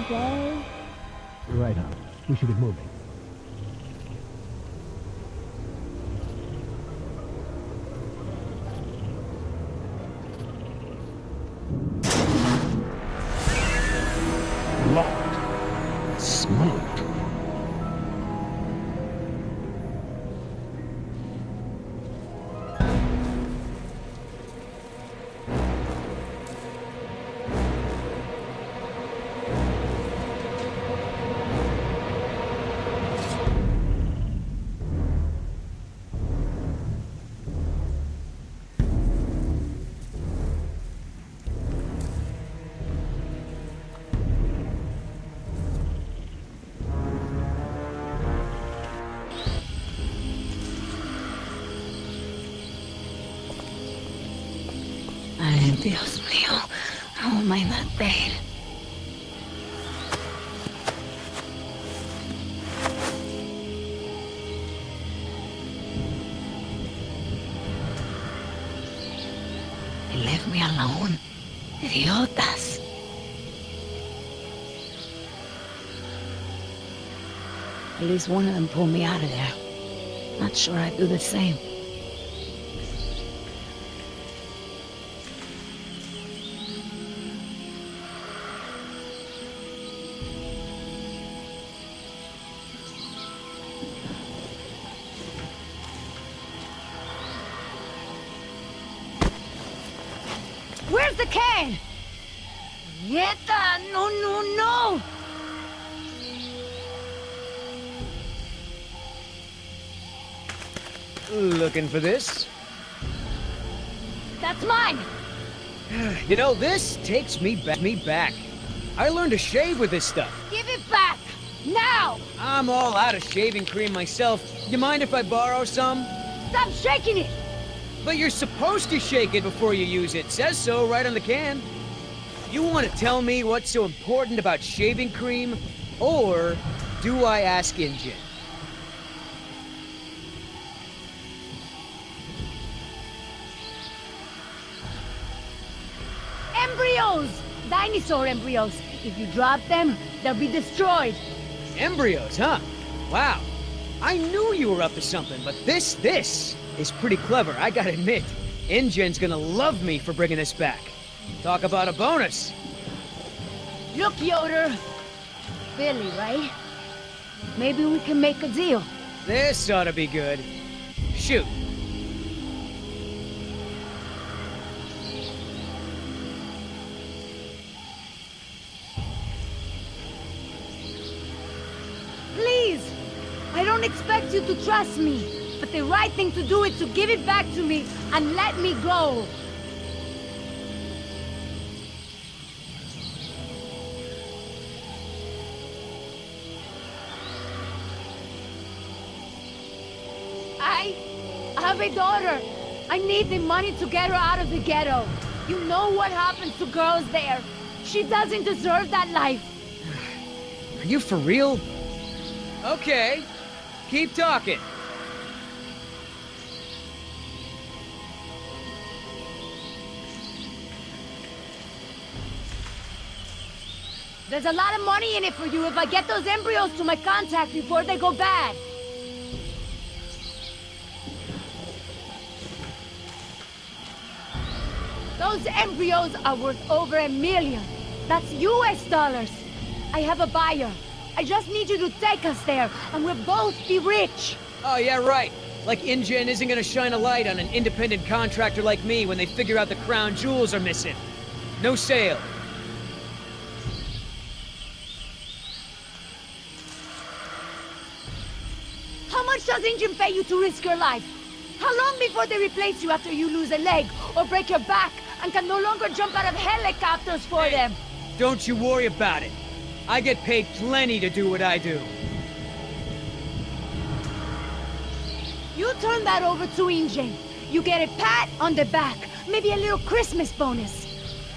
day. Right on. We should get moving. Locked. Smoked. Ay, Dios mío. How am I not dead? They left me alone. Idiotas. At least one of them pulled me out of there. Not sure I'd do the same. Where's the can? Nieta, no, no, no! Looking for this? That's mine! You know, this takes me back. I learned to shave with this stuff. Give it back! Now! I'm all out of shaving cream myself. You mind if I borrow some? Stop shaking it! But you're supposed to shake it before you use it. Says so right on the can. You want to tell me what's so important about shaving cream? Or do I ask Ingen? Embryos! Dinosaur embryos. If you drop them, they'll be destroyed. Embryos, huh? Wow. I knew you were up to something, but this is pretty clever, I gotta admit. Ingen's gonna love me for bringing this back. Talk about a bonus. Look, Yoder. Billy, right? Maybe we can make a deal. This ought to be good. Shoot. Please! I don't expect you to trust me, but the right thing to do is to give it back to me and let me go. I have a daughter. I need the money to get her out of the ghetto. You know what happens to girls there. She doesn't deserve that life. Are you for real? Okay. Keep talking. There's a lot of money in it for you if I get those embryos to my contact before they go bad. Those embryos are worth over $1 million. That's US dollars. I have a buyer. I just need you to take us there, and we'll both be rich. Oh, yeah, right. Like InGen isn't gonna shine a light on an independent contractor like me when they figure out the crown jewels are missing. No sale. How much does InGen pay you to risk your life? How long before they replace you after you lose a leg or break your back and can no longer jump out of helicopters for them? Don't you worry about it. I get paid plenty to do what I do. You turn that over to InGen. You get a pat on the back, maybe a little Christmas bonus.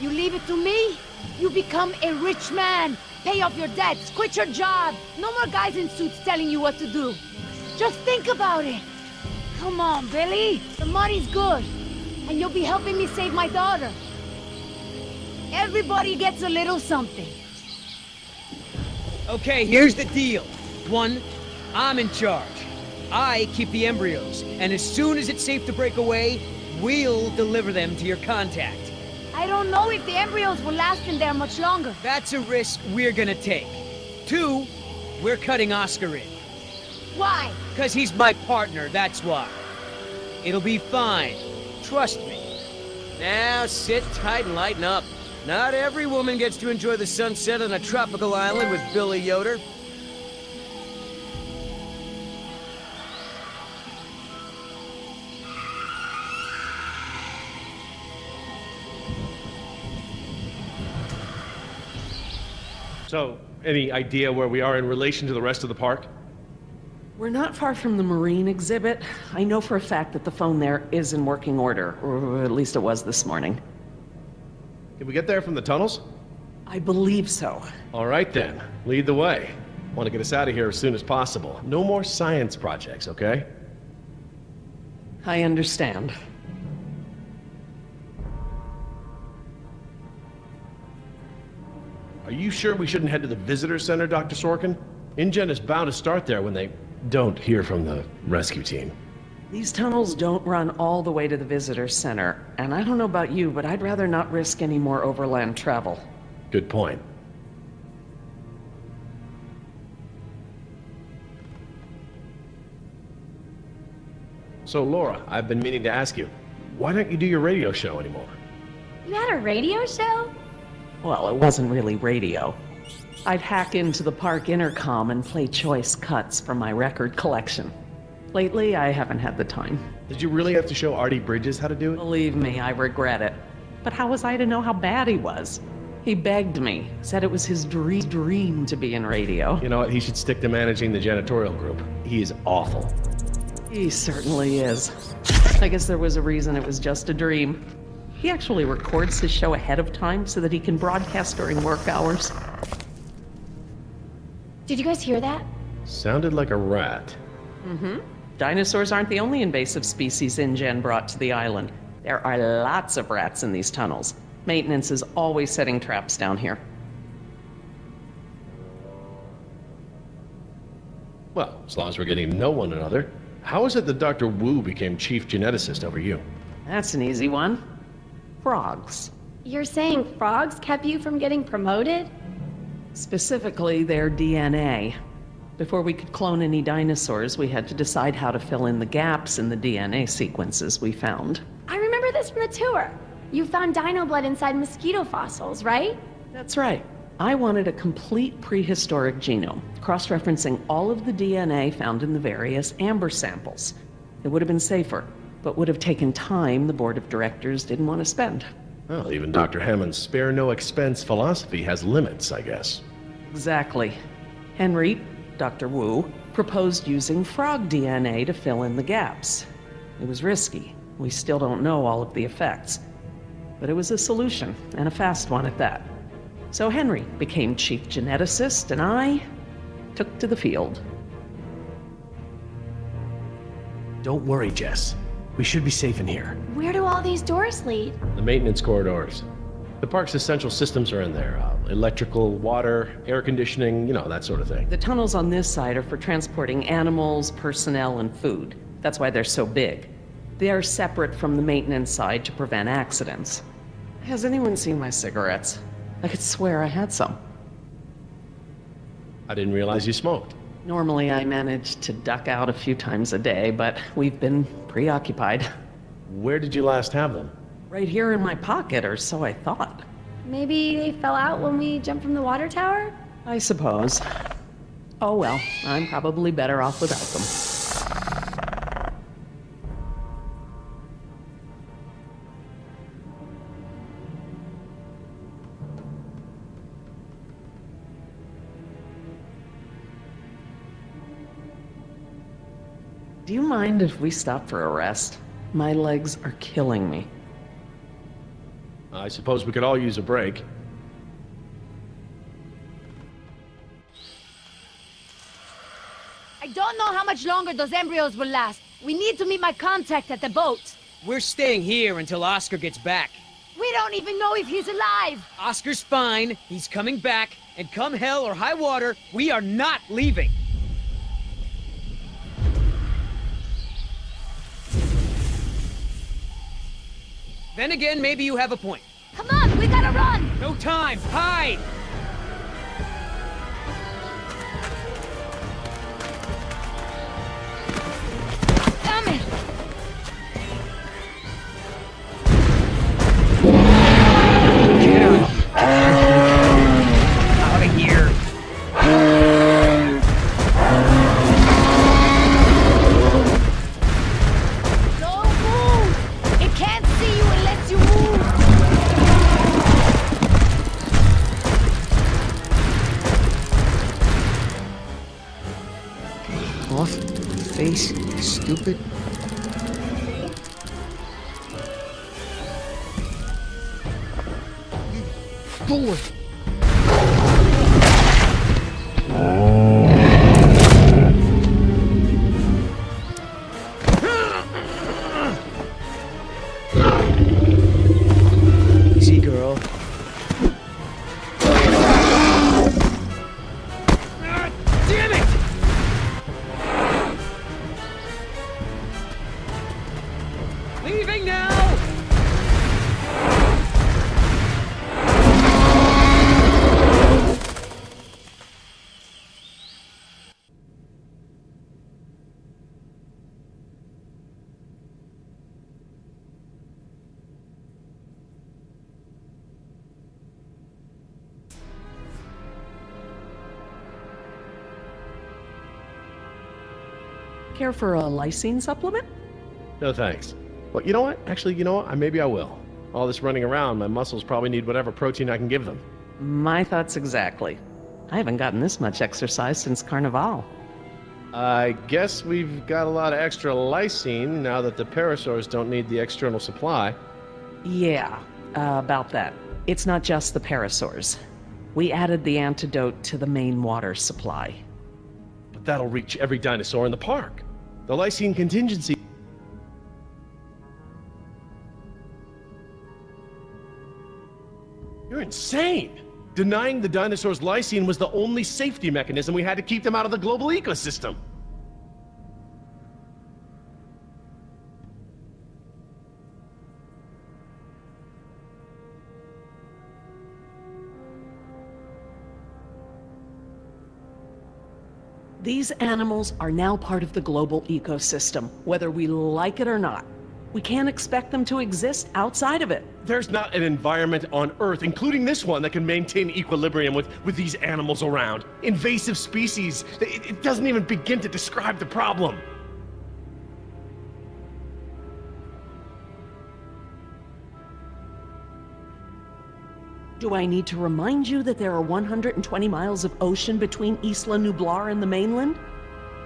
You leave it to me, you become a rich man. Pay off your debts, quit your job. No more guys in suits telling you what to do. Just think about it. Come on, Billy. The money's good. And you'll be helping me save my daughter. Everybody gets a little something. Okay, here's the deal. One, I'm in charge. I keep the embryos, and as soon as it's safe to break away, we'll deliver them to your contact. I don't know if the embryos will last in there much longer. That's a risk we're gonna take. Two, we're cutting Oscar in. Why? Because he's my partner, that's why. It'll be fine. Trust me. Now sit tight and lighten up. Not every woman gets to enjoy the sunset on a tropical island with Billy Yoder. So, any idea where we are in relation to the rest of the park? We're not far from the marine exhibit. I know for a fact that the phone there is in working order, or at least it was this morning. Can we get there from the tunnels? I believe so. All right then, lead the way. Want to get us out of here as soon as possible. No more science projects, okay? I understand. Are you sure we shouldn't head to the visitor center, Dr. Sorkin? InGen is bound to start there when they don't hear from the rescue team. These tunnels don't run all the way to the visitor center, and I don't know about you, but I'd rather not risk any more overland travel. Good point. So, Laura, I've been meaning to ask you, why don't you do your radio show anymore? You had a radio show? Well, it wasn't really radio. I'd hack into the park intercom and play choice cuts from my record collection. Lately, I haven't had the time. Did you really have to show Artie Bridges how to do it? Believe me, I regret it. But how was I to know how bad he was? He begged me, said it was his dream to be in radio. You know what, he should stick to managing the janitorial group. He is awful. He certainly is. I guess there was a reason it was just a dream. He actually records his show ahead of time so that he can broadcast during work hours. Did you guys hear that? Sounded like a rat. Dinosaurs aren't the only invasive species InGen brought to the island. There are lots of rats in these tunnels. Maintenance is always setting traps down here. Well, as long as we're getting to know one another, how is it that Dr. Wu became chief geneticist over you? That's an easy one. Frogs. You're saying frogs kept you from getting promoted? Specifically, their DNA. Before we could clone any dinosaurs, we had to decide how to fill in the gaps in the DNA sequences we found. I remember this from the tour. You found dino blood inside mosquito fossils, right? That's right. I wanted a complete prehistoric genome, cross-referencing all of the DNA found in the various amber samples. It would have been safer, but would have taken time the board of directors didn't want to spend. Well, even Dr. Hammond's spare no expense philosophy has limits, I guess. Exactly. Henry, Dr. Wu, proposed using frog DNA to fill in the gaps. It was risky. We still don't know all of the effects. But it was a solution, and a fast one at that. So Henry became chief geneticist, and I took to the field. Don't worry, Jess. We should be safe in here. Where do all these doors lead? The maintenance corridors. The park's essential systems are in there. Electrical, water, air conditioning, you know, that sort of thing. The tunnels on this side are for transporting animals, personnel, and food. That's why they're so big. They are separate from the maintenance side to prevent accidents. Has anyone seen my cigarettes? I could swear I had some. I didn't realize you smoked. Normally I manage to duck out a few times a day, but we've been preoccupied. Where did you last have them? Right here in my pocket, or so I thought. Maybe they fell out when we jumped from the water tower? I suppose. Oh well, I'm probably better off without them. Do you mind if we stop for a rest? My legs are killing me. I suppose we could all use a break. I don't know how much longer those embryos will last. We need to meet my contact at the boat. We're staying here until Oscar gets back. We don't even know if he's alive! Oscar's fine, he's coming back, and come hell or high water, we are not leaving! Then again, maybe you have a point. Come on, we gotta run! No time! Hide! Damn it! Get out of here! Don't move! It can't see you unless you move! Off, face, stupid. Forward. Easy, girl. Damn it! Leaving now! Care for a lysine supplement? No thanks. Well, you know what? Actually, you know what? Maybe I will. All this running around, my muscles probably need whatever protein I can give them. My thoughts exactly. I haven't gotten this much exercise since Carnival. I guess we've got a lot of extra lysine now that the parasaurs don't need the external supply. Yeah, about that. It's not just the parasaurs. We added the antidote to the main water supply. But that'll reach every dinosaur in the park. The lysine contingency... You're insane! Denying the dinosaurs lysine was the only safety mechanism we had to keep them out of the global ecosystem. These animals are now part of the global ecosystem, whether we like it or not. We can't expect them to exist outside of it. There's not an environment on Earth, including this one, that can maintain equilibrium with these animals around. Invasive species. It doesn't even begin to describe the problem. Do I need to remind you that there are 120 miles of ocean between Isla Nublar and the mainland?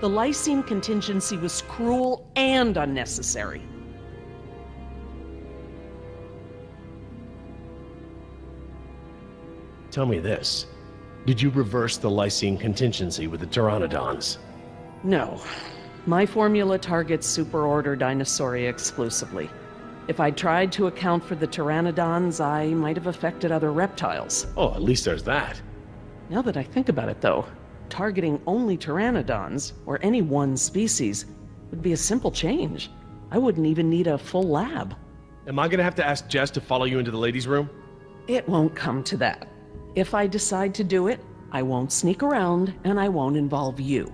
The lysine contingency was cruel and unnecessary. Tell me this. Did you reverse the lysine contingency with the pteranodons? No. My formula targets superorder Dinosauria exclusively. If I'd tried to account for the pteranodons, I might have affected other reptiles. Oh, at least there's that. Now that I think about it, though, targeting only pteranodons, or any one species, would be a simple change. I wouldn't even need a full lab. Am I gonna have to ask Jess to follow you into the ladies' room? It won't come to that. If I decide to do it, I won't sneak around, and I won't involve you.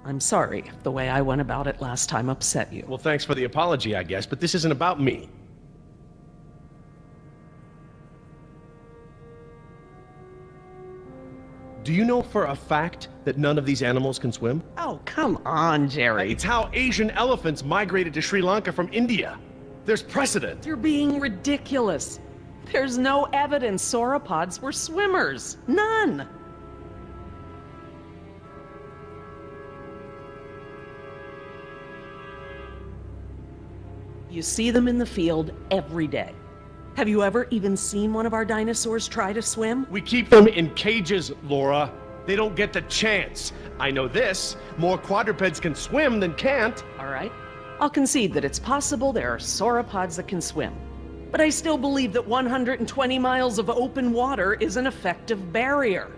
I'm sorry if the way I went about it last time upset you. Well, thanks for the apology, I guess, but this isn't about me. Do you know for a fact that none of these animals can swim? Oh, come on, Jerry. It's how Asian elephants migrated to Sri Lanka from India. There's precedent. You're being ridiculous. There's no evidence sauropods were swimmers. None. You see them in the field every day. Have you ever even seen one of our dinosaurs try to swim? We keep them in cages, Laura. They don't get the chance. I know this. More quadrupeds can swim than can't. All right. I'll concede that it's possible there are sauropods that can swim. But I still believe that 120 miles of open water is an effective barrier.